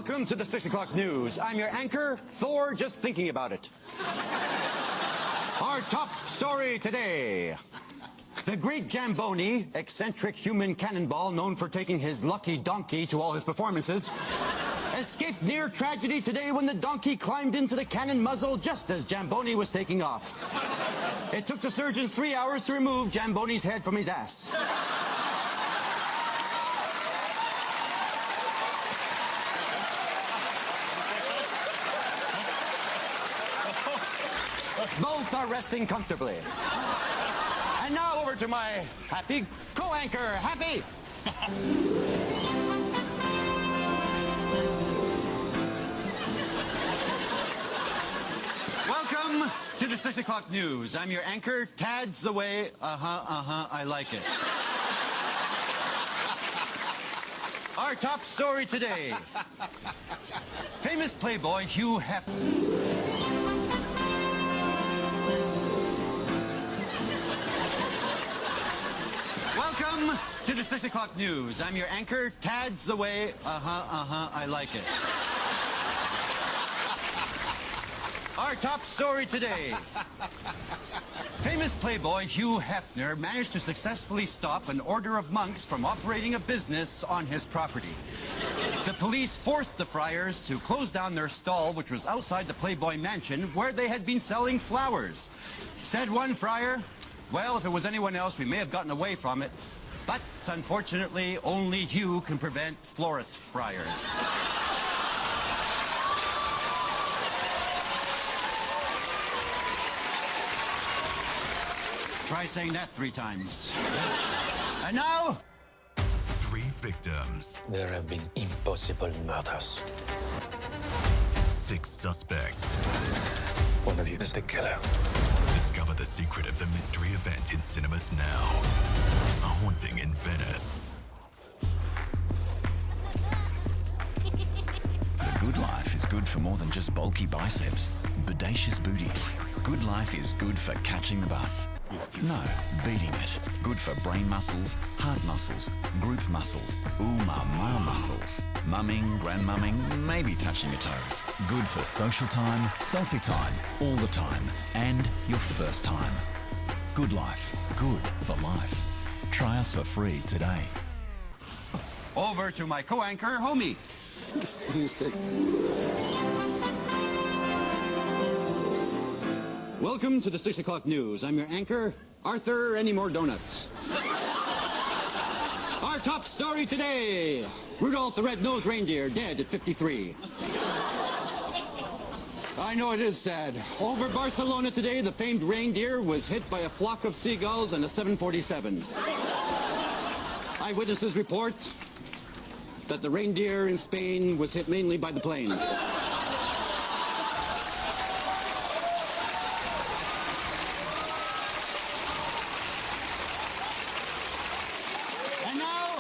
Welcome to the 6 o'clock news. I'm your anchor, Thor, just thinking about it. Our top story today. The great Jamboni, eccentric human cannonball known for taking his lucky donkey to all his performances, escaped near tragedy today when the donkey climbed into the cannon muzzle just as Jamboni was taking off. It took the surgeons 3 hours to remove Jamboni's head from his ass. Both are resting comfortably. And now over to my happy co-anchor, Happy. Welcome to the 6 o'clock news. I'm your anchor, Tad's the way. I like it. Our top story today. Famous playboy Hugh Hefner. Welcome to the 6 o'clock news. I'm your anchor, Tad's the way. I like it. Our top story today. Famous playboy Hugh Hefner managed to successfully stop an order of monks from operating a business on his property. The police forced the friars to close down their stall, which was outside the Playboy mansion, where they had been selling flowers. Said one friar, "Well, if it was anyone else, we may have gotten away from it. But, unfortunately, only Hugh can prevent florist friars." Try saying that 3 times. And now... 3 victims. There have been impossible murders. 6 suspects. One of you is the killer. Discover the secret of the mystery event in cinemas now. A haunting in Venice. The good life is good for more than just bulky biceps, bodacious booties. Good life is good for catching the bus. No, beating it. Good for brain muscles, heart muscles, group muscles, ooh-ma-ma muscles. Mumming, grandmumming, maybe touching your toes. Good for social time, selfie time, all the time, and your first time. Good life, good for life. Try us for free today. Over to my co-anchor, Homie. Welcome to the 6 o'clock news. I'm your anchor, Arthur. Any more donuts? Our top story today. Rudolph the Red-Nosed Reindeer, dead at 53. I know it is sad. Over Barcelona today, the famed reindeer was hit by a flock of seagulls and a 747. Eyewitnesses report that the reindeer in Spain was hit mainly by the plane. And now,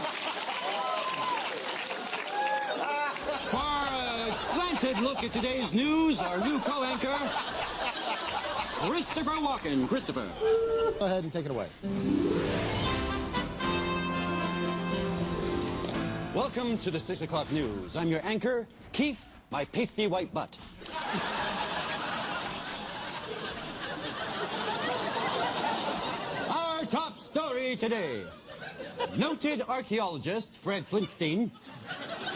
for a slanted look at today's news, our new co-anchor, Christopher Walken. Christopher. Go ahead and take it away. Welcome to the 6 o'clock news. I'm your anchor, Keith, my pasty white butt. Our top story today. Noted archaeologist Fred Flintstein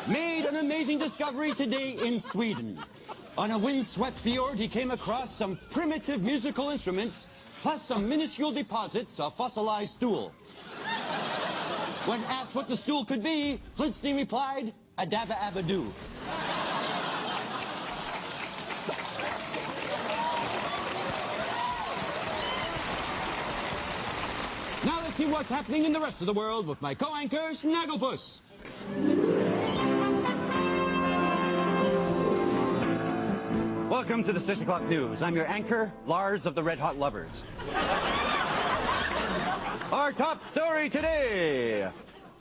made an amazing discovery today in Sweden. On a windswept fjord, he came across some primitive musical instruments, plus some minuscule deposits of fossilized stool. When asked what the stool could be, Flintstein replied, "Adabba abba doo." Now let's see what's happening in the rest of the world with my co-anchor, Snagglepuss. Welcome to the 6 o'clock news. I'm your anchor, Lars of the Red Hot Lovers. Our top story today.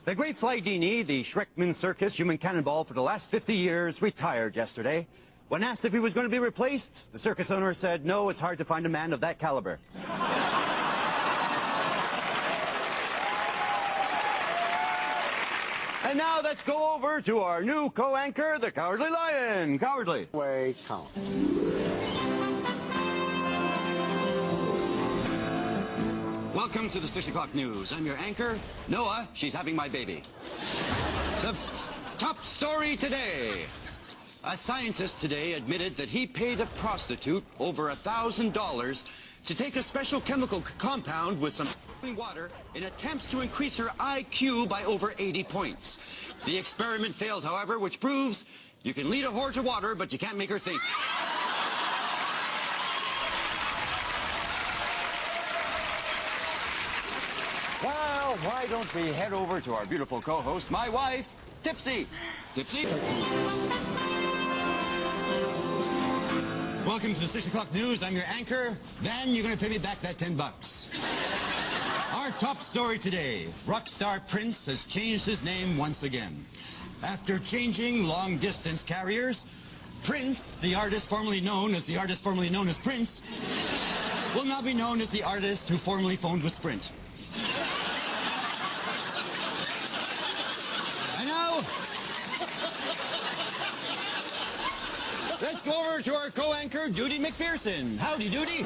The great Flydini, the Shrekman Circus human cannonball for the last 50 years, retired yesterday. When asked if he was going to be replaced, the circus owner said, "No, it's hard to find a man of that caliber." And now let's go over to our new co-anchor, the Cowardly Lion. Cowardly. Way count. Welcome to the 6 o'clock news. I'm your anchor, Noah. She's having my baby. The top story today. A scientist today admitted that he paid a prostitute over $1,000 to take a special chemical compound with some water in attempts to increase her IQ by over 80 points. The experiment failed, however, which proves you can lead a whore to water, but you can't make her think. Well, why don't we head over to our beautiful co-host, my wife, Tipsy. Tipsy? Welcome to the 6 o'clock news. I'm your anchor. Then you're going to pay me back that $10. Our top story today. Rock star Prince has changed his name once again. After changing long-distance carriers, Prince, the artist formerly known as Prince, will now be known as the artist who formerly phoned with Sprint. And now, let's go over to our co-anchor, Duty McPherson. Howdy, Duty.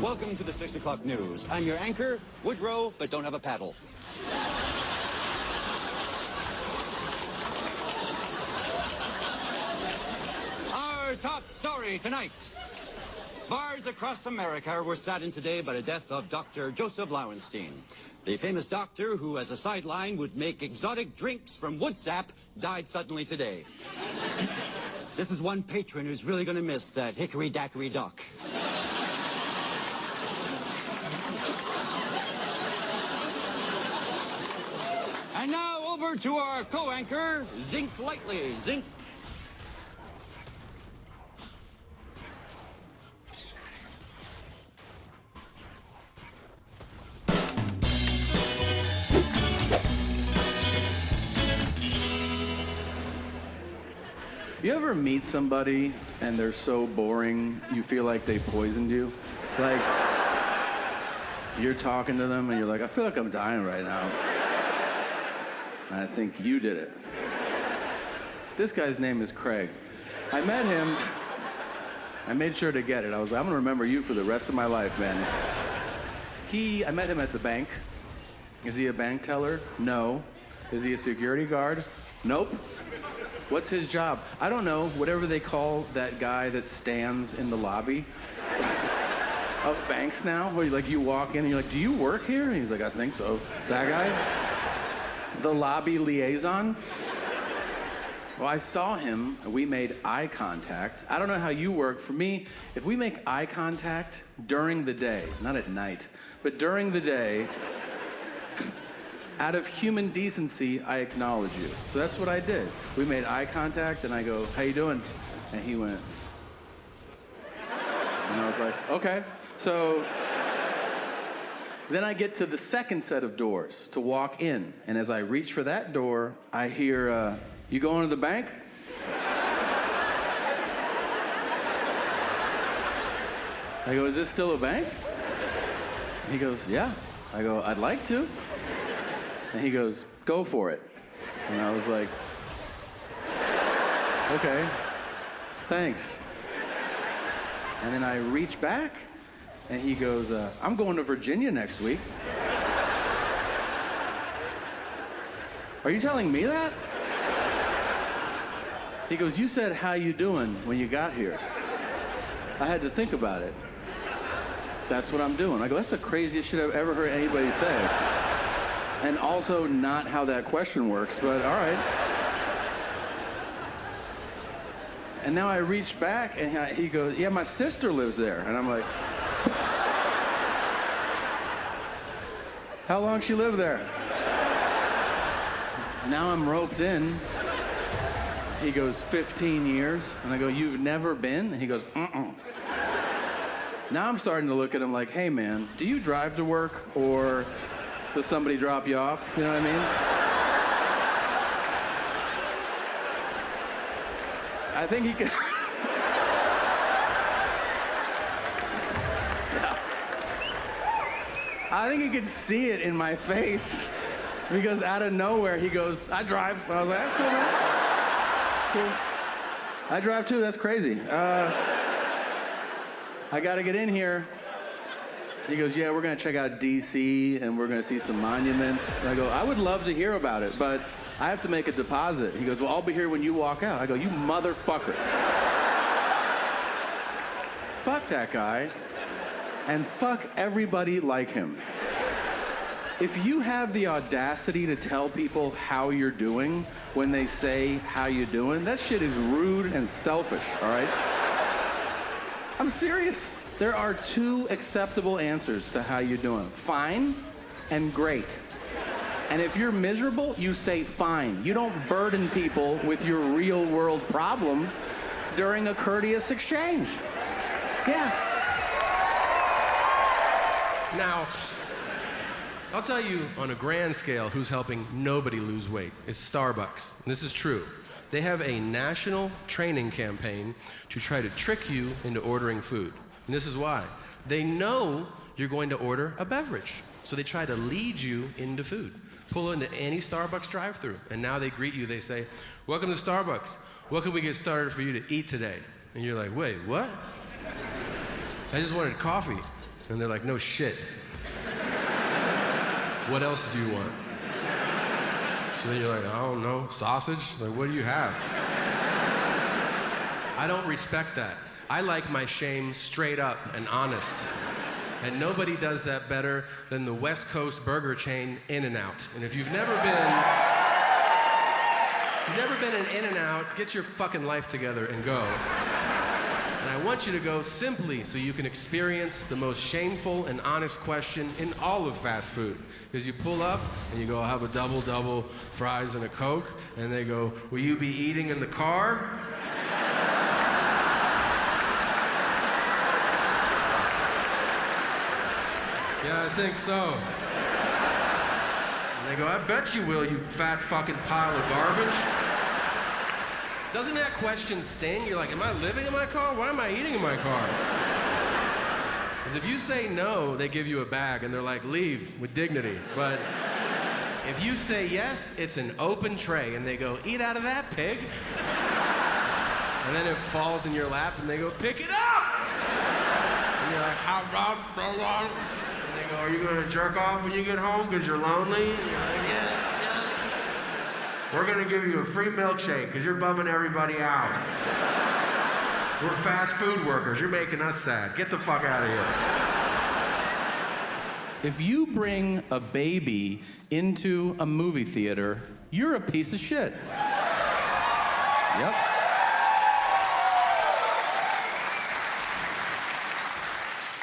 Welcome to the 6 o'clock news. I'm your anchor, Woodrow, but don't have a paddle. Our top story tonight. Bars across America were saddened today by the death of Dr. Joseph Lowenstein. The famous doctor who, as a sideline, would make exotic drinks from wood sap, died suddenly today. This is one patron who's really going to miss that hickory-dackory dock. And now over to our co-anchor, Zink Lightly. Zink. You ever meet somebody and they're so boring, you feel like they poisoned you? Like, you're talking to them and you're like, I feel like I'm dying right now. And I think you did it. This guy's name is Craig. I met him, I made sure to get it. I was like, I'm gonna remember you for the rest of my life, man. I met him at the bank. Is he a bank teller? No. Is he a security guard? Nope. What's his job? I don't know, whatever they call that guy that stands in the lobby of banks now, where you walk in and you're like, do you work here? And he's like, I think so. That guy? The lobby liaison? Well, I saw him, and we made eye contact. I don't know how you work. For me, if we make eye contact during the day, not at night, but during the day, out of human decency, I acknowledge you. So that's what I did. We made eye contact, and I go, how you doing? And he went, and I was like, okay. So then I get to the second set of doors to walk in, and as I reach for that door, I hear, you going to the bank? I go, is this still a bank? And he goes, yeah. I go, I'd like to. And he goes, go for it. And I was like, okay, thanks. And then I reach back, and he goes, I'm going to Virginia next week. Are you telling me that? He goes, you said, how you doing when you got here. I had to think about it. That's what I'm doing. I go, that's the craziest shit I've ever heard anybody say. And also not how that question works, but all right. And now I reach back, and he goes, yeah, my sister lives there. And I'm like, how long she live there? Now I'm roped in. He goes, 15 years. And I go, you've never been? And he goes, Now I'm starting to look at him like, hey man, do you drive to work, or does somebody drop you off? You know what I mean? I think he could. Yeah. I think he could see it in my face because out of nowhere he goes, I drive. I was like, that's cool, man. That's cool. I drive too, that's crazy. I gotta get in here. He goes, yeah, we're gonna check out DC and we're gonna see some monuments. I go, I would love to hear about it, but I have to make a deposit. He goes, well, I'll be here when you walk out. I go, you motherfucker. Fuck that guy, and fuck everybody like him. If you have the audacity to tell people how you're doing when they say, how you doing, that shit is rude and selfish, all right? I'm serious. There are two acceptable answers to how you doing. Fine and great. And if you're miserable, you say fine. You don't burden people with your real world problems during a courteous exchange. Yeah. Now, I'll tell you on a grand scale who's helping nobody lose weight. It's Starbucks. And this is true. They have a national training campaign to try to trick you into ordering food. And this is why. They know you're going to order a beverage. So they try to lead you into food. Pull into any Starbucks drive-thru, and now they greet you. They say, welcome to Starbucks. What can we get started for you to eat today? And you're like, wait, what? I just wanted coffee. And they're like, no shit. What else do you want? So then you're like, I don't know, sausage? Like, what do you have? I don't respect that. I like my shame straight up and honest. And nobody does that better than the West Coast burger chain In-N-Out. And if you've never been in In-N-Out, get your fucking life together and go. And I want you to go simply so you can experience the most shameful and honest question in all of fast food. Because you pull up and you go, I'll have a double, fries and a Coke. And they go, will you be eating in the car? Yeah, I think so. And they go, I bet you will, you fat fucking pile of garbage. Doesn't that question sting? You're like, am I living in my car? Why am I eating in my car? Because if you say no, they give you a bag and they're like, leave with dignity. But if you say yes, it's an open tray and they go, eat out of that, pig. And then it falls in your lap and they go, pick it up! And you're like, how about, and they go, are you gonna jerk off when you get home because you're lonely? And you're like, yeah. We're gonna give you a free milkshake because you're bumming everybody out. We're fast food workers. You're making us sad. Get the fuck out of here. If you bring a baby into a movie theater, you're a piece of shit. Yep.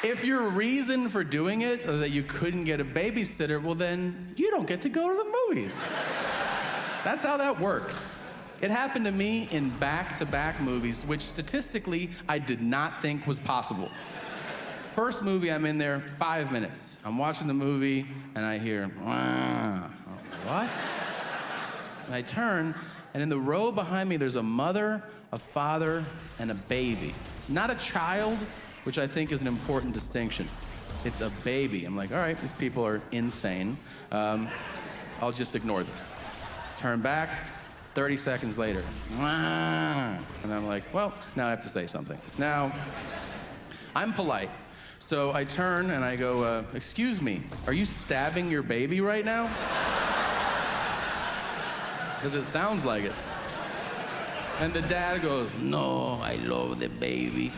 If your reason for doing it is that you couldn't get a babysitter, well then you don't get to go to the movies. That's how that works. It happened to me in back-to-back movies, which statistically I did not think was possible. First movie, I'm in there 5 minutes. I'm watching the movie and I hear, wah. What? And I turn, and in the row behind me, there's a mother, a father, and a baby. Not a child, which I think is an important distinction. It's a baby. I'm like, all right, these people are insane. I'll just ignore this. Turn back, 30 seconds later. And I'm like, well, now I have to say something. Now, I'm polite. So I turn and I go, excuse me, are you stabbing your baby right now? Because it sounds like it. And the dad goes, no, I love the baby.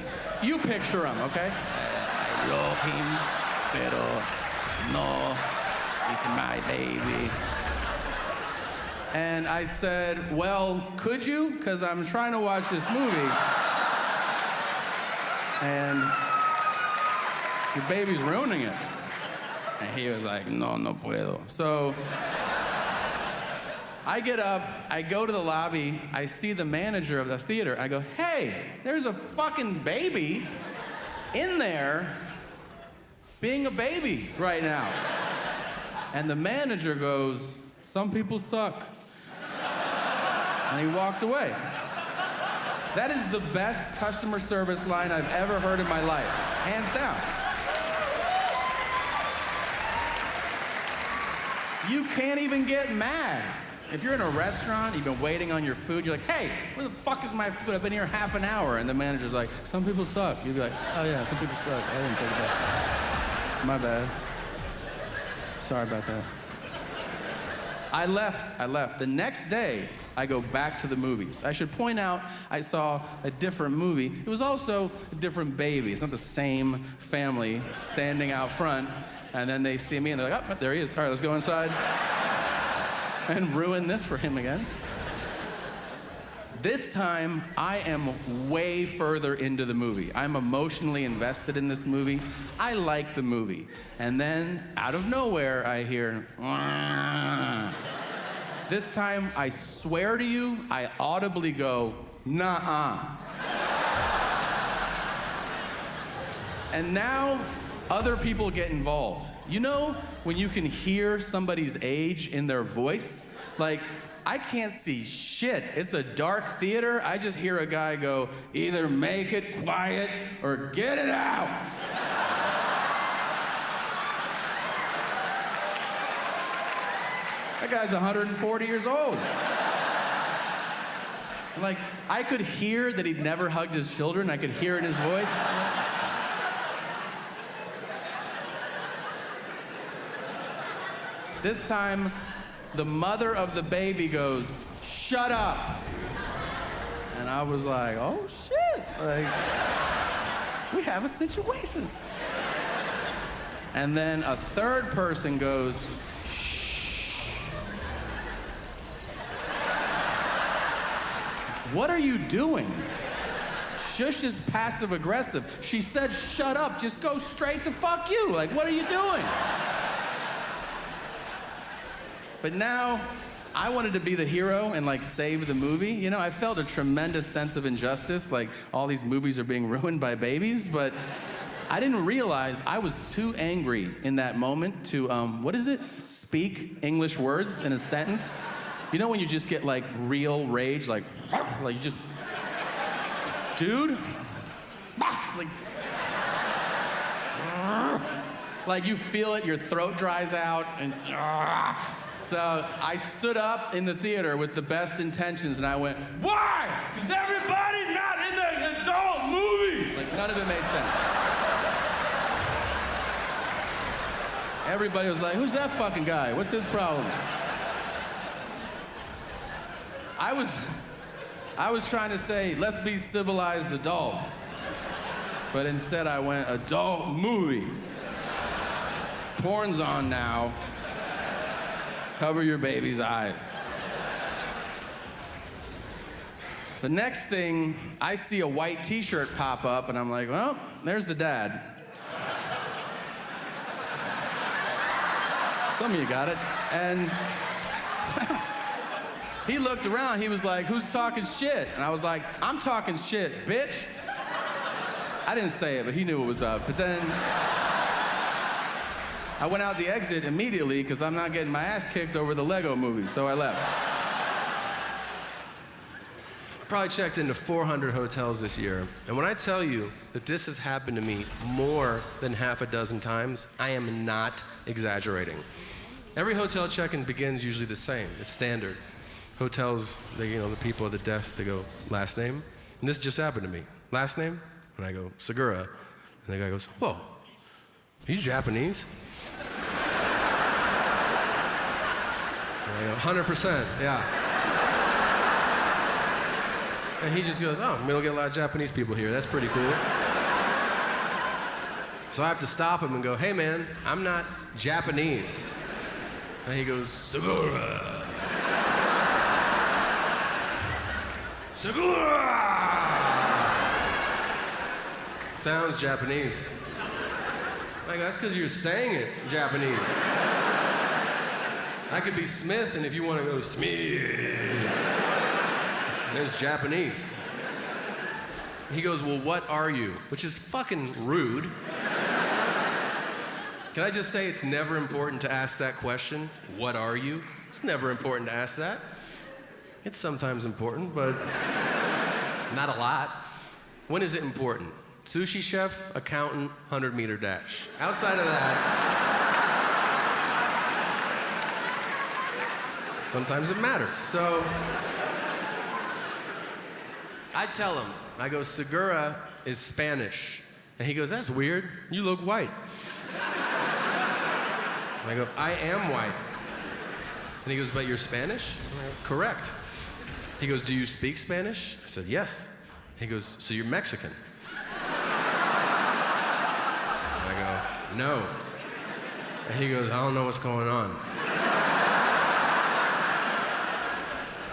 You picture him, okay? I love him, pero no, he's my baby. And I said, well, could you? Because I'm trying to watch this movie. And your baby's ruining it. And he was like, no puedo. So I get up, I go to the lobby, I see the manager of the theater. I go, hey, there's a fucking baby in there being a baby right now. And the manager goes, some people suck. And he walked away. That is the best customer service line I've ever heard in my life, hands down. you can't even get mad. If you're in a restaurant, you've been waiting on your food, you're like, hey, where the fuck is my food? I've been here half an hour. And the manager's like, some people suck. You'd be like, oh yeah, some people suck. I didn't take that. My bad. Sorry about that. I left. The next day, I go back to the movies. I should point out, I saw a different movie. It was also a different baby. It's not the same family standing out front, and then they see me and they're like, oh, there he is. All right, let's go inside and ruin this for him again. This time, I am way further into the movie. I'm emotionally invested in this movie. I like the movie. And then, out of nowhere, I hear, "Wah." This time, I swear to you, I audibly go, nah-uh. And now, other people get involved. You know when you can hear somebody's age in their voice? Like, I can't see shit. It's a dark theater. I just hear a guy go, either make it quiet or get it out. That guy's 140 years old. Like, I could hear that he'd never hugged his children. I could hear it in his voice. This time, the mother of the baby goes, shut up. And I was like, oh shit, like, we have a situation. And then a third person goes, shh. What are you doing? Shush is passive aggressive. She said, shut up, just go straight to fuck you. Like, what are you doing? But now, I wanted to be the hero and like save the movie. You know, I felt a tremendous sense of injustice, like all these movies are being ruined by babies, but I didn't realize I was too angry in that moment to, what is it? Speak English words in a sentence. You know when you just get like real rage, like you just, dude, like you feel it, your throat dries out, and so I stood up in the theater with the best intentions and I went, why? Is everybody not in the adult movie? Like none of it made sense. Everybody was like, who's that fucking guy? What's his problem? I was trying to say, let's be civilized adults. But instead I went, adult movie. Porn's on now. Cover your baby's eyes. The next thing, I see a white t-shirt pop up and I'm like, well, there's the dad. Some of you got it. And he looked around, he was like, who's talking shit? And I was like, I'm talking shit, bitch. I didn't say it, but he knew what was up. But then I went out the exit immediately because I'm not getting my ass kicked over the Lego movie, so I left. I probably checked into 400 hotels this year, and when I tell you that this has happened to me more than half a dozen times, I am not exaggerating. Every hotel check-in begins usually the same. It's standard. Hotels, they, the people at the desk, they go, last name? And this just happened to me. Last name? And I go, Segura. And the guy goes, whoa, are you Japanese? And I go, 100%, yeah. And he just goes, oh, we don't get a lot of Japanese people here. That's pretty cool. So I have to stop him and go, hey man, I'm not Japanese. And he goes, Segura. Segura! Sounds Japanese. Like, that's because you're saying it Japanese. I could be Smith, and if you want to go Smith, it's Japanese. He goes, well, what are you? Which is fucking rude. Can I just say it's never important to ask that question? What are you? It's never important to ask that. It's sometimes important, but not a lot. When is it important? Sushi chef, accountant, 100-meter dash. Outside of that, Sometimes it matters. So I tell him, I go, Segura is Spanish. And he goes, that's weird. You look white. And I go, I am white. And he goes, but you're Spanish? I'm like, correct. He goes, do you speak Spanish? I said, yes. He goes, so you're Mexican? And I go, no. And he goes, I don't know what's going on.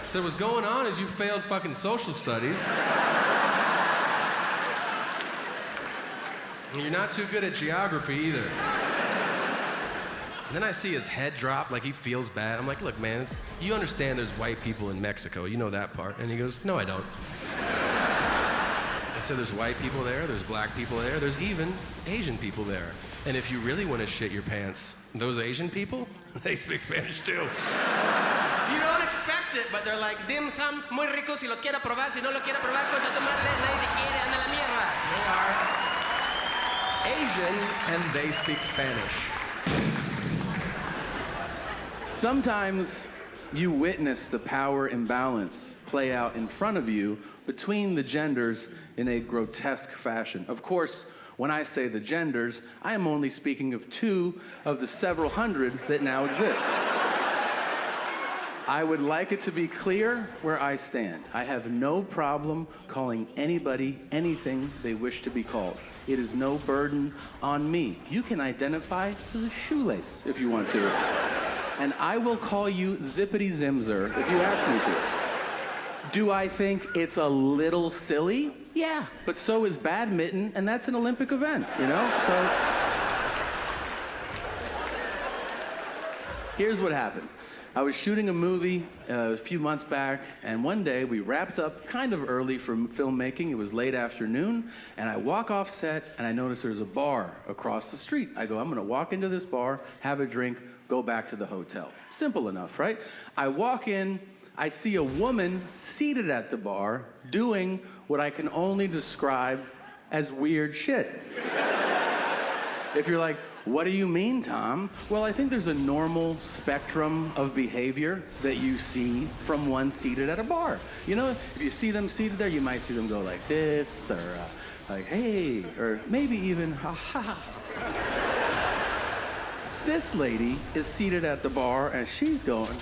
I said, what's going on is you failed fucking social studies. And you're not too good at geography either. And then I see his head drop, like he feels bad. I'm like, look, man, you understand there's white people in Mexico. You know that part. And he goes, no, I don't. I said, there's white people there, there's black people there, there's even Asian people there. And if you really want to shit your pants, those Asian people, they speak Spanish too. You don't expect it, but they're like, dim sum, muy rico, si lo quiere probar, si no lo quiere probar, concha tu madre, nadie te quiere, anda la mierda. They are Asian, and they speak Spanish. Sometimes you witness the power imbalance play out in front of you between the genders in a grotesque fashion. Of course, when I say the genders, I am only speaking of 2 of the several hundred that now exist. I would like it to be clear where I stand. I have no problem calling anybody anything they wish to be called. It is no burden on me. You can identify as a shoelace if you want to. And I will call you Zippity Zimzer if you ask me to. Do I think it's a little silly? Yeah, but so is badminton, and that's an Olympic event, you know? So here's what happened. I was shooting a movie a few months back, and one day we wrapped up kind of early from filmmaking. It was late afternoon, and I walk off set, and I notice there's a bar across the street. I go, I'm gonna walk into this bar, have a drink, go back to the hotel. Simple enough, right? I walk in, I see a woman seated at the bar doing what I can only describe as weird shit. If you're like, what do you mean, Tom? Well, I think there's a normal spectrum of behavior that you see from one seated at a bar. You know, if you see them seated there, you might see them go like this, or like, hey, or maybe even, ha ha. This lady is seated at the bar and she's going.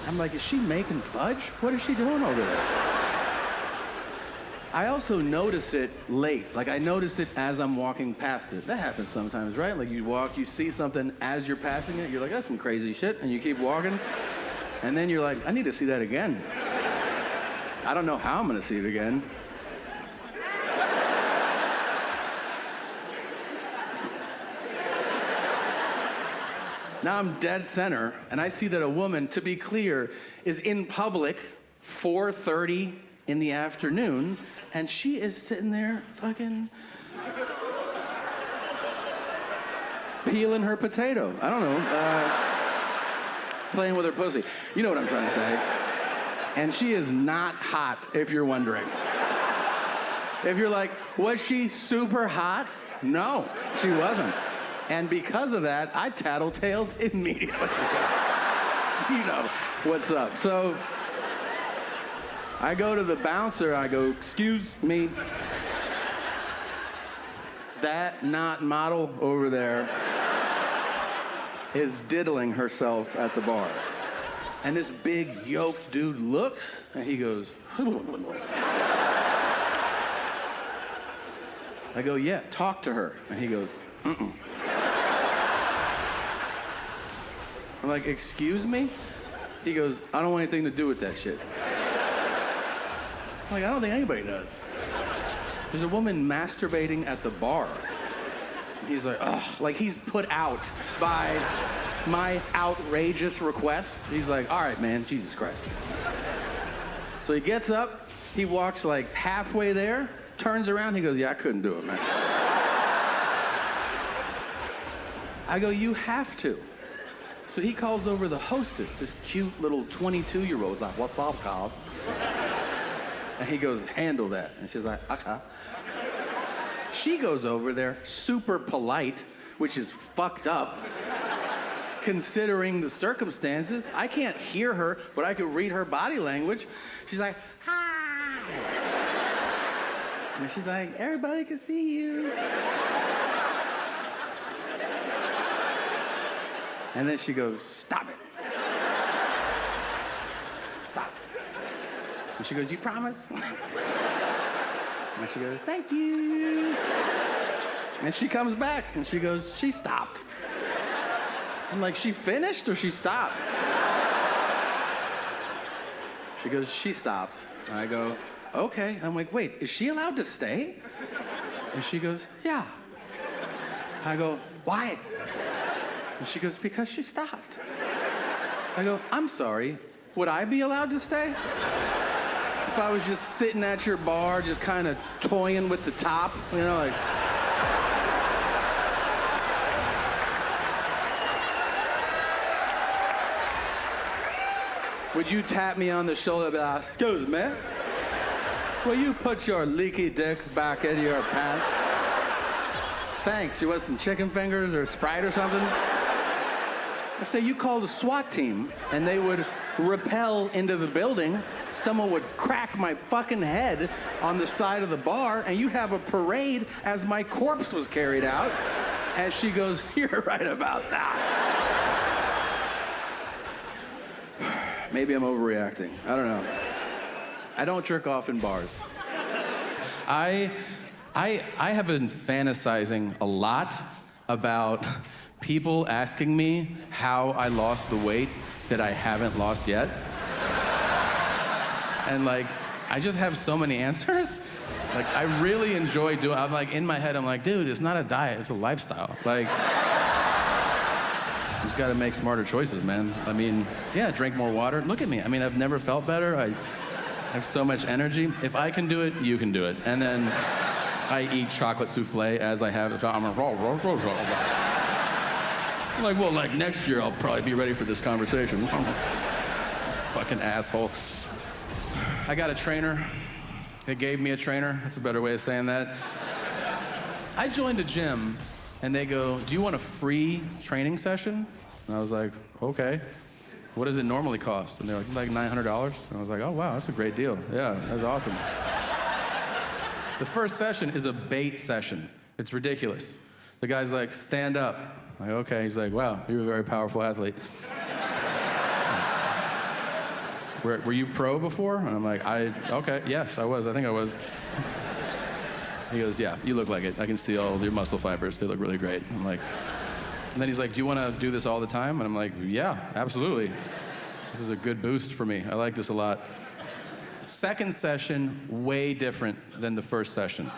I'm like, is she making fudge? What is she doing over there? I also notice it late. Like, I notice it as I'm walking past it. That happens sometimes, right? Like, you walk, you see something as you're passing it, you're like, that's some crazy shit, and you keep walking, and then you're like, I need to see that again. I don't know how I'm gonna see it again. Now I'm dead center, and I see that a woman, to be clear, is in public, 4:30 in the afternoon, and she is sitting there fucking peeling her potato. I don't know, playing with her pussy. You know what I'm trying to say. And she is not hot, if you're wondering. If you're like, was she super hot? No, she wasn't. And because of that, I tattletaled immediately. You know what's up. So I go to the bouncer, I go, excuse me. That not model over there is diddling herself at the bar. And this big yoked dude looked, and he goes, I go, yeah, talk to her. And he goes, mm-mm. I'm like, excuse me? He goes, I don't want anything to do with that shit. I'm like, I don't think anybody does. There's a woman masturbating at the bar. He's like, ugh, like he's put out by my outrageous request. He's like, all right, man, Jesus Christ. So he gets up, he walks like halfway there, turns around, he goes, yeah, I couldn't do it, man. I go, you have to. So he calls over the hostess, this cute little 22-year-old, like, what's up, Carl? And he goes, handle that. And she's like, okay. she goes over there, super polite, which is fucked up, considering the circumstances. I can't hear her, but I could read her body language. She's like, hi. And she's like, everybody can see you. And then she goes, stop it. Stop. And she goes, you promise? And she goes, thank you. And she comes back and she goes, she stopped. I'm like, she finished or she stopped? She goes, she stopped. And I go, okay. I'm like, wait, is she allowed to stay? And she goes, yeah. I go, why? And she goes, because she stopped. I go, I'm sorry, would I be allowed to stay? If I was just sitting at your bar, just kind of toying with the top, you know, like. Would you tap me on the shoulder and be like, excuse me, will you put your leaky dick back into your pants? Thanks, you want some chicken fingers or Sprite or something? I say, you call the SWAT team and they would rappel into the building. Someone would crack my fucking head on the side of the bar and you have a parade as my corpse was carried out. As she goes, you're right about that. Maybe I'm overreacting. I don't know. I don't jerk off in bars. I have been fantasizing a lot about people asking me how I lost the weight that I haven't lost yet. And like, I just have so many answers. Like, I really enjoy doing, I'm like, in my head, I'm like, dude, it's not a diet, it's a lifestyle. Like, you just gotta make smarter choices, man. I mean, yeah, drink more water. Look at me. I mean, I've never felt better. I have so much energy. If I can do it, you can do it. And then I eat chocolate souffle as I have. I'm like, well, like next year I'll probably be ready for this conversation. Fucking asshole. I got a trainer. They gave me a trainer. That's a better way of saying that. I joined a gym and they go, do you want a free training session? And I was like, okay. What does it normally cost? And they're like $900. And I was like, oh wow, that's a great deal. Yeah, that's awesome. The first session is a bait session. It's ridiculous. The guy's like, stand up. I'm like, okay. He's like, wow, you're a very powerful athlete. Were you pro before? And I'm like, okay, yes, I was. I think I was. He goes, yeah, you look like it. I can see all your muscle fibers. They look really great. I'm like, and then he's like, do you want to do this all the time? And I'm like, yeah, absolutely. This is a good boost for me. I like this a lot. Second session, way different than the first session.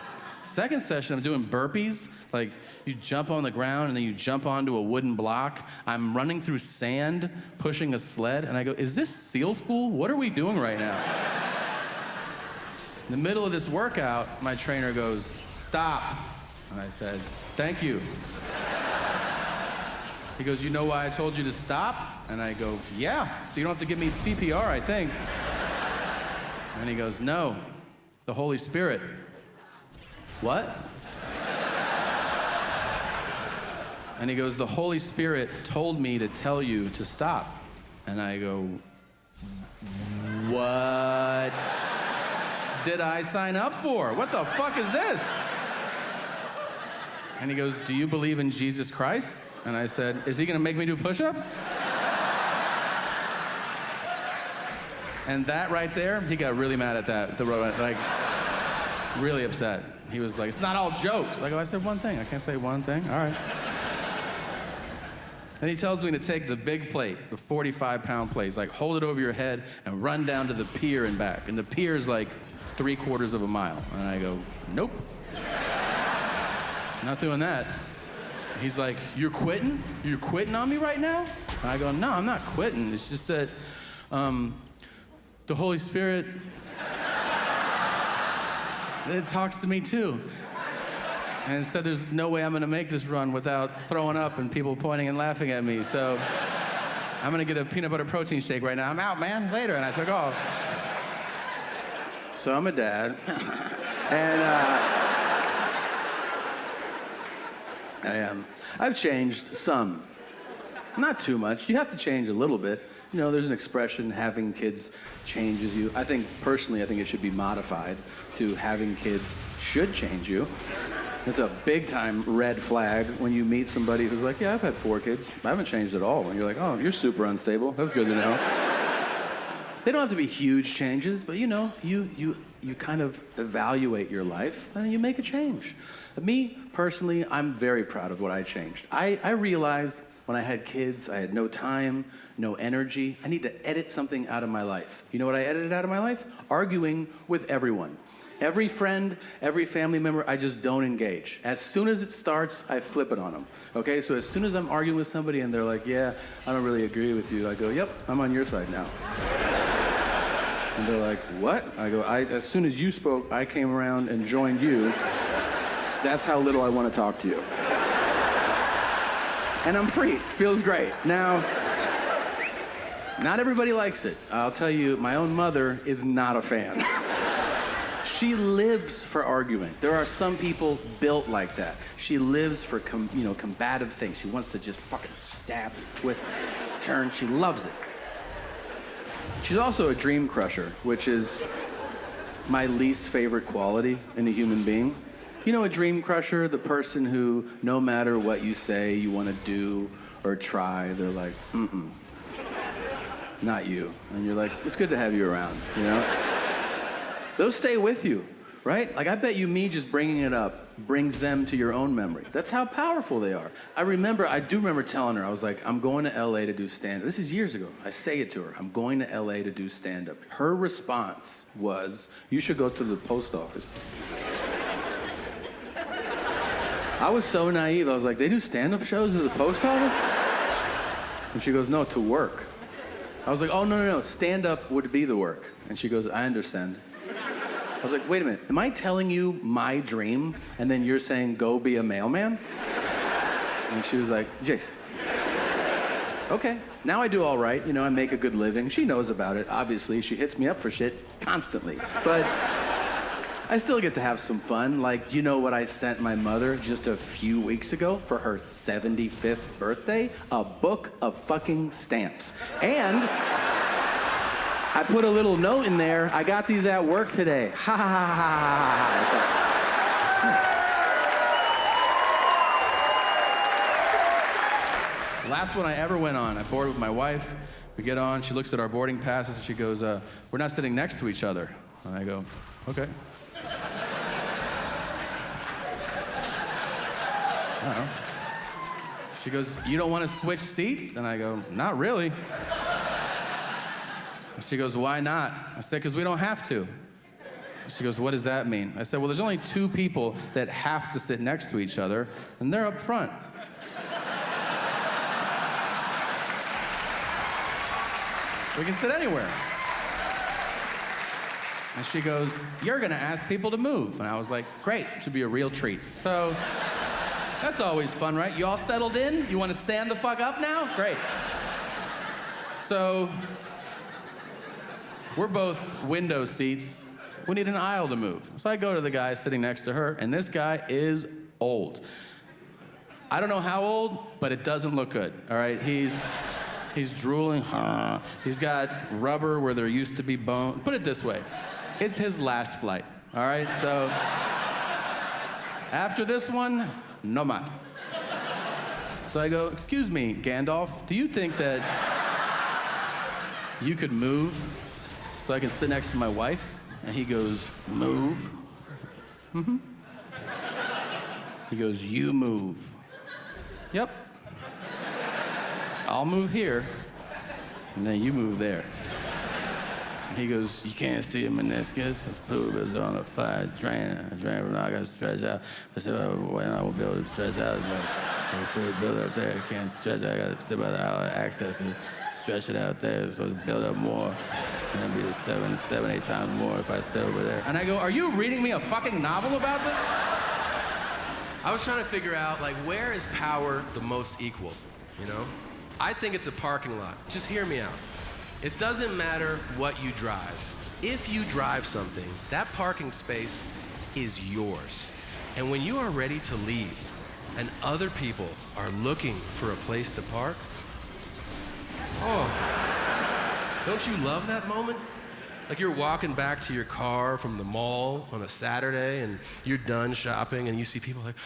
Second session, I'm doing burpees. Like, you jump on the ground and then you jump onto a wooden block. I'm running through sand, pushing a sled, and I go, is this SEAL school? What are we doing right now? In the middle of this workout, my trainer goes, stop. And I said, thank you. He goes, you know why I told you to stop? And I go, yeah, so you don't have to give me CPR, I think. And he goes, no, the Holy Spirit. What? And he goes, the Holy Spirit told me to tell you to stop. And I go, what did I sign up for? What the fuck is this? And he goes, do you believe in Jesus Christ? And I said, is he gonna make me do push-ups? And that right there, he got really mad at that. Like, really upset. He was like, it's not all jokes. Like, oh, I said one thing. I can't say one thing. All right. Then he tells me to take the big plate, the 45-pound plate. He's like, hold it over your head and run down to the pier and back. And the pier's like 3/4 of a mile. And I go, nope. Not doing that. He's like, you're quitting? You're quitting on me right now? And I go, no, I'm not quitting. It's just that the Holy Spirit, it talks to me too. And said there's no way I'm gonna make this run without throwing up and people pointing and laughing at me. So I'm gonna get a peanut butter protein shake right now. I'm out, man, later. And I took off. So I'm a dad. And I've changed some. Not too much. You have to change a little bit. You know, there's an expression, having kids changes you. I think it should be modified to having kids should change you. It's a big time red flag when you meet somebody who's like, yeah, I've had 4 kids. I haven't changed at all. And you're like, oh, you're super unstable. That's good to know. They don't have to be huge changes, but you know, you kind of evaluate your life and you make a change. Me, personally, I'm very proud of what I changed. I realized when I had kids, I had no time, no energy. I need to edit something out of my life. You know what I edited out of my life? Arguing with everyone. Every friend, every family member, I just don't engage. As soon as it starts, I flip it on them. Okay, so as soon as I'm arguing with somebody and they're like, yeah, I don't really agree with you, I go, yep, I'm on your side now. And they're like, what? I go, as soon as you spoke, I came around and joined you. That's how little I want to talk to you. And I'm free. Feels great. Now, not everybody likes it. I'll tell you, my own mother is not a fan. She lives for arguing. There are some people built like that. She lives for combative things. She wants to just fucking stab, twist, turn. She loves it. She's also a dream crusher, which is my least favorite quality in a human being. You know, a dream crusher, the person who, no matter what you say you want to do or try, they're like, not you. And you're like, it's good to have you around, you know? Those stay with you, right? Like, I bet you me just bringing it up brings them to your own memory. That's how powerful they are. I do remember telling her, I was like, I'm going to LA to do stand-up. This is years ago. I say it to her, I'm going to LA to do stand-up. Her response was, you should go to the post office. I was so naive. I was like, they do stand-up shows at the post office? And she goes, no, to work. I was like, oh, no, stand-up would be the work. And she goes, I understand. I was like, wait a minute, am I telling you my dream, and then you're saying, go be a mailman? And she was like, Jason. Okay, now I do all right. You know, I make a good living. She knows about it, obviously. She hits me up for shit constantly. But I still get to have some fun. Like, you know what I sent my mother just a few weeks ago for her 75th birthday? A book of fucking stamps. And I put a little note in there. I got these at work today. Ha ha ha ha ha. The last one I ever went on, I boarded with my wife. We get on, she looks at our boarding passes, and she goes, we're not sitting next to each other. And I go, okay. I don't know. She goes, you don't want to switch seats? And I go, not really. She goes, why not? I said, because we don't have to. She goes, what does that mean? I said, well, there's only 2 people that have to sit next to each other, and they're up front. We can sit anywhere. And she goes, you're gonna ask people to move. And I was like, great, should be a real treat. So that's always fun, right? You all settled in? You wanna stand the fuck up now? Great. So we're both window seats. We need an aisle to move. So I go to the guy sitting next to her, and this guy is old. I don't know how old, but it doesn't look good, all right? He's drooling. He's got rubber where there used to be bone. Put it this way, it's his last flight, all right? So after this one, no mas. So I go, excuse me, Gandalf, do you think that you could move so I can sit next to my wife? And he goes, move? Mm-hmm. He goes, you move. Yep. I'll move here, and then you move there. And he goes, you can't see a meniscus. The food is on a fire drain. I gotta stretch out. I said, well, I won't be able to stretch out as much. The food build up there, I can't stretch out. I gotta sit by the hour access and stretch it out there, so it's build up more. And it'll be 7, 8 times more if I sit over there. And I go, are you reading me a fucking novel about this? I was trying to figure out, like, where is power the most equal, you know? I think it's a parking lot. Just hear me out. It doesn't matter what you drive. If you drive something, that parking space is yours. And when you are ready to leave, and other people are looking for a place to park, oh, don't you love that moment? Like you're walking back to your car from the mall on a Saturday and you're done shopping and you see people like,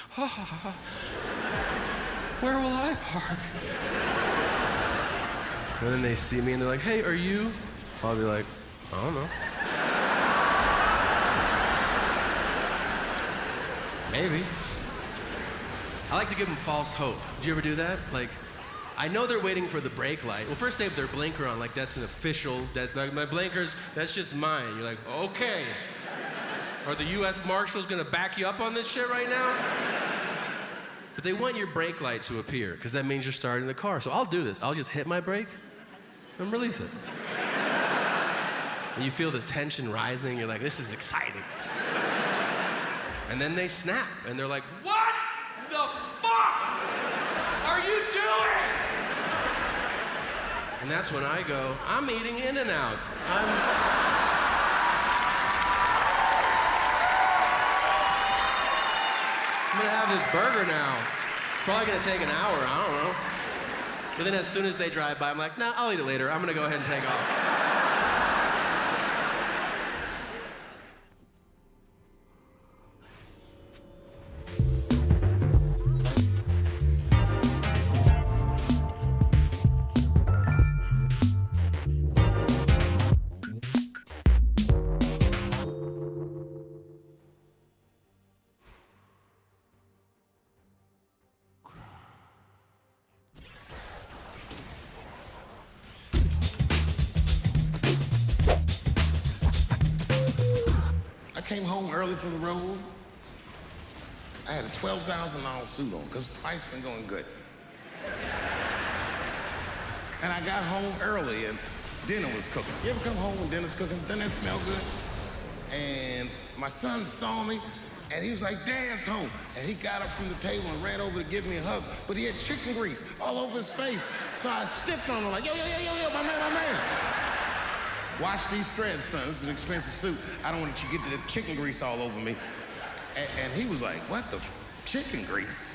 where will I park? And then they see me and they're like, hey, are you? I'll be like, I don't know. Maybe. I like to give them false hope. Do you ever do that? Like, I know they're waiting for the brake light. Well, first they have their blinker on, like that's an official, that's like my blinkers, that's just mine. You're like, okay. Are the US Marshals gonna back you up on this shit right now? But they want your brake light to appear, because that means you're starting the car. So I'll do this. I'll just hit my brake and release it. And you feel the tension rising, you're like, this is exciting. And then they snap, and they're like, what the fuck are you doing? And that's when I go, I'm eating In-N-Out. I'm gonna have this burger now. It's probably gonna take an hour, I don't know. But then as soon as they drive by, I'm like, nah, I'll eat it later. I'm gonna go ahead and take off. I came home early from the road. I had a $12,000 suit on because life's been going good. And I got home early and dinner was cooking. You ever come home when dinner's cooking? Doesn't that smell good? And my son saw me and he was like, Dad's home. And he got up from the table and ran over to give me a hug. But he had chicken grease all over his face. So I stepped on him like, yo, my man. Wash these threads, son. This is an expensive suit. I don't want you to get the chicken grease all over me. And he was like, what the chicken grease?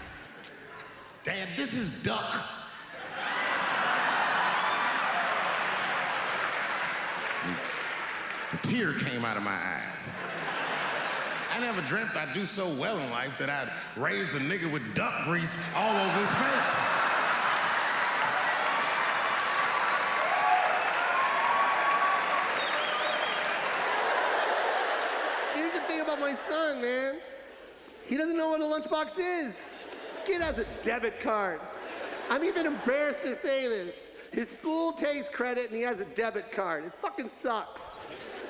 Dad, this is duck. A tear came out of my eyes. I never dreamt I'd do so well in life that I'd raise a nigga with duck grease all over his face. My son, man. He doesn't know what a lunchbox is. This kid has a debit card. I'm even embarrassed to say this. His school takes credit and he has a debit card. It fucking sucks.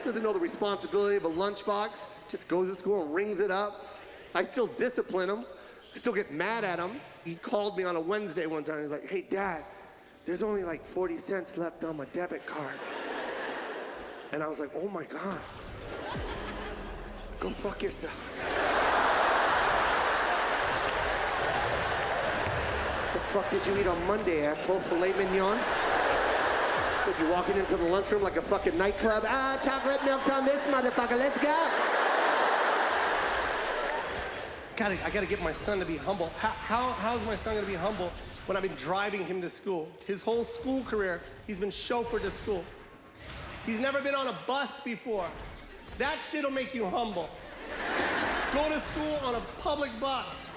Doesn't know the responsibility of a lunchbox. Just goes to school and rings it up. I still discipline him. I still get mad at him. He called me on a Wednesday one time. He's like, hey, Dad, there's only like 40 cents left on my debit card. And I was like, oh my God. Go fuck yourself. The fuck did you eat on Monday, asshole? Filet mignon? What, you walking into the lunchroom like a fucking nightclub? Ah, chocolate milk's on this motherfucker, let's go. I gotta get my son to be humble. How's my son gonna be humble when I've been driving him to school? His whole school career, he's been chauffeured to school. He's never been on a bus before. That shit'll make you humble. Go to school on a public bus.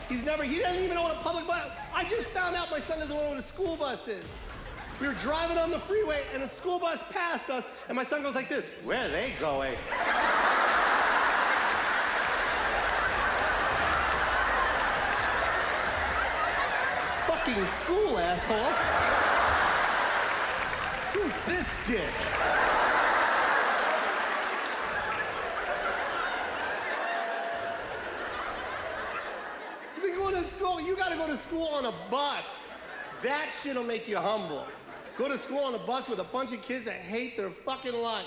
He doesn't even know what a public bus. I just found out my son doesn't know what a school bus is. We were driving on the freeway and a school bus passed us and my son goes like this, where are they going? Fucking school, asshole. Who's this dick? School, you gotta go to school on a bus. That shit'll make you humble. Go to school on a bus with a bunch of kids that hate their fucking life.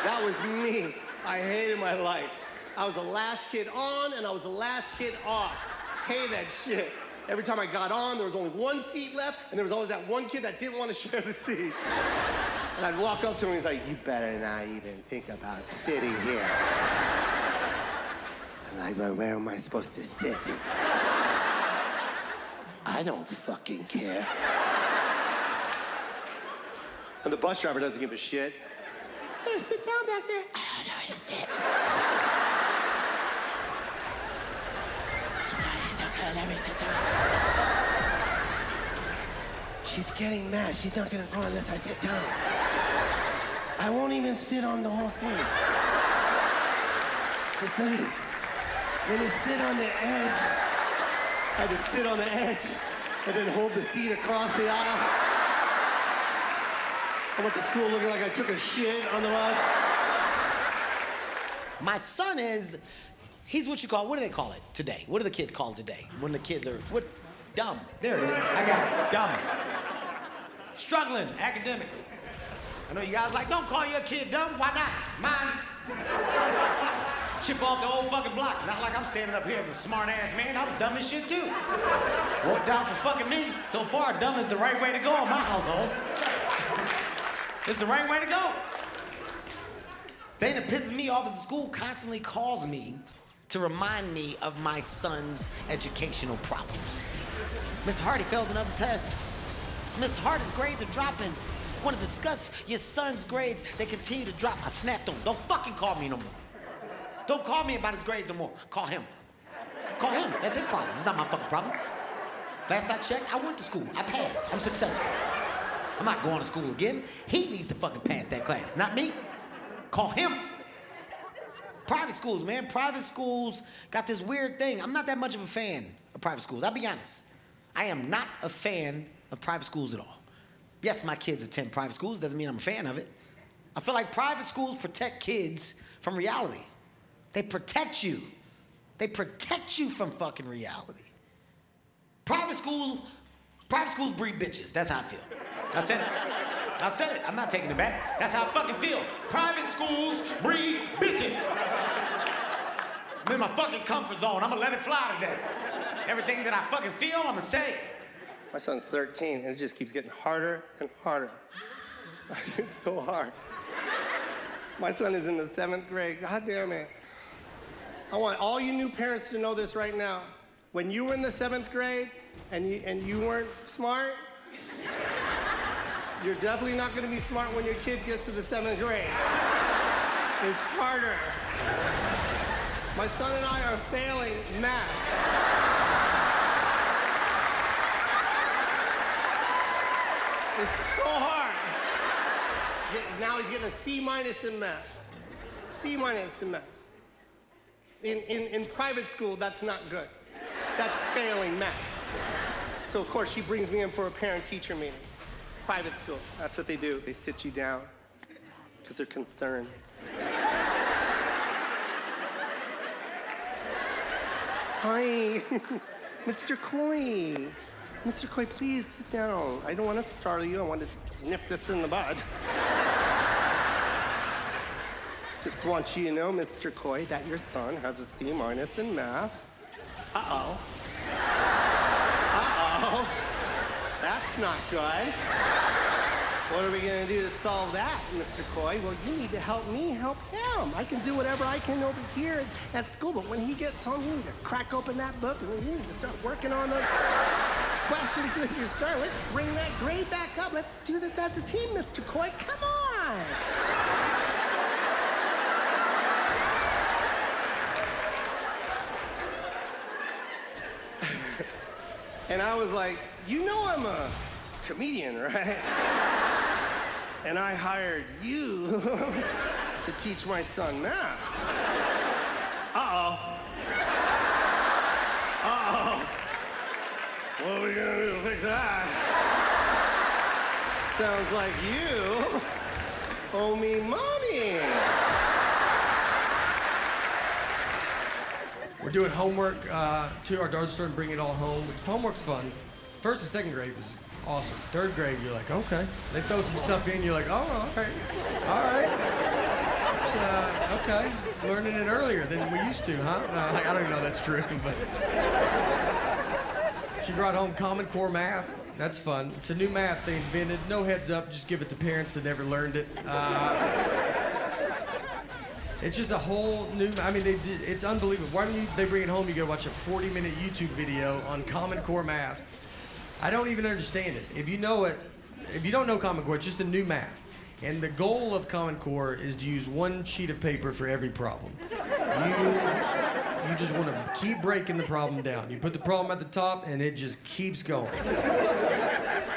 That was me. I hated my life. I was the last kid on and I was the last kid off. Hate that shit. Every time I got on, there was only one seat left and there was always that one kid that didn't want to share the seat. And I'd walk up to him and he's like, you better not even think about sitting here. I'm like, well, where am I supposed to sit? I don't fucking care. And the bus driver doesn't give a shit. Better sit down back there. I don't know where to sit. It's okay, let me sit down. She's getting mad. She's not gonna go unless I sit down. I won't even sit on the whole thing. Just let me sit on the edge. I had to sit on the edge and then hold the seat across the aisle. I went to school looking like I took a shit on the bus. My son he's what you call, what do they call it today? What do the kids call it today? When the kids are, dumb. There it is, I got it, dumb. Struggling academically. I know you guys like, don't call your kid dumb, why not? Mine. Chip off the old fucking block. It's not like I'm standing up here as a smart ass man. I was dumb as shit too. Worked out for fucking me. So far, dumb is the right way to go in my household. It's the right way to go. The thing that pisses me off is the school constantly calls me to remind me of my son's educational problems. Mr. Hardy failed another test. Mr. Hardy's grades are dropping. Want to discuss your son's grades? They continue to drop. I snapped on him. Don't fucking call me no more. Don't call me about his grades no more. Call him. Call him. That's his problem. It's not my fucking problem. Last I checked, I went to school. I passed. I'm successful. I'm not going to school again. He needs to fucking pass that class, not me. Call him. Private schools, man. Private schools got this weird thing. I'm not that much of a fan of private schools. I'll be honest. I am not a fan of private schools at all. Yes, my kids attend private schools. Doesn't mean I'm a fan of it. I feel like private schools protect kids from reality. They protect you. They protect you from fucking reality. Private schools breed bitches. That's how I feel. I said it. I said it. I'm not taking it back. That's how I fucking feel. Private schools breed bitches. I'm in my fucking comfort zone. I'm gonna let it fly today. Everything that I fucking feel, I'm gonna say. My son's 13, and it just keeps getting harder and harder. It's so hard. My son is in the 7th grade. God damn it. I want all you new parents to know this right now. When you were in the 7th grade and you weren't smart, you're definitely not gonna be smart when your kid gets to the 7th grade. It's harder. My son and I are failing math. It's so hard. Now he's getting a C- in math. C- in math. In private school, that's not good. That's failing math. So, of course, she brings me in for a parent-teacher meeting. Private school, that's what they do. They sit you down because they're concerned. Hi, Mr. Coy. Mr. Coy, please sit down. I don't want to startle you. I want to nip this in the bud. Just want you to know, Mr. Coy, that your son has a C- in math. Uh-oh. Uh-oh. That's not good. What are we gonna do to solve that, Mr. Coy? Well, you need to help me help him. I can do whatever I can over here at school, but when he gets home, you need to crack open that book and you need to start working on those questions with your son. Let's bring that grade back up. Let's do this as a team, Mr. Coy. Come on. And I was like, you know I'm a comedian, right? And I hired you to teach my son math. Uh-oh. Uh-oh. What are we gonna do to fix that? Sounds like you owe me money. We're doing homework too. Our daughters started bringing it all home. Homework's fun. 1st and 2nd grade was awesome. 3rd grade, you're like, okay. They throw some stuff in, you're like, oh, all right. All right. Okay. Learning it earlier than we used to, huh? I don't even know if that's true, but. She brought home Common Core math. That's fun. It's a new math they invented. No heads up, just give it to parents that never learned it. It's just a whole new, it's unbelievable. Why don't they bring it home? You go watch a 40-minute YouTube video on Common Core math. I don't even understand it. If you know it, if you don't know Common Core, it's just a new math. And the goal of Common Core is to use one sheet of paper for every problem. You just want to keep breaking the problem down. You put the problem at the top, and it just keeps going.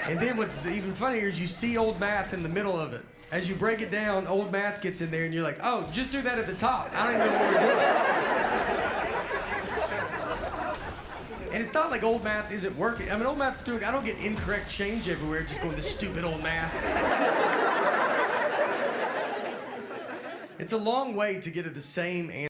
And then what's even funnier is you see old math in the middle of it. As you break it down, old math gets in there, and you're like, oh, just do that at the top. I don't even know what we're doing. And it's not like old math isn't working. I mean, old math's doing, I don't get incorrect change everywhere just going, this stupid old math. It's a long way to get at the same answer.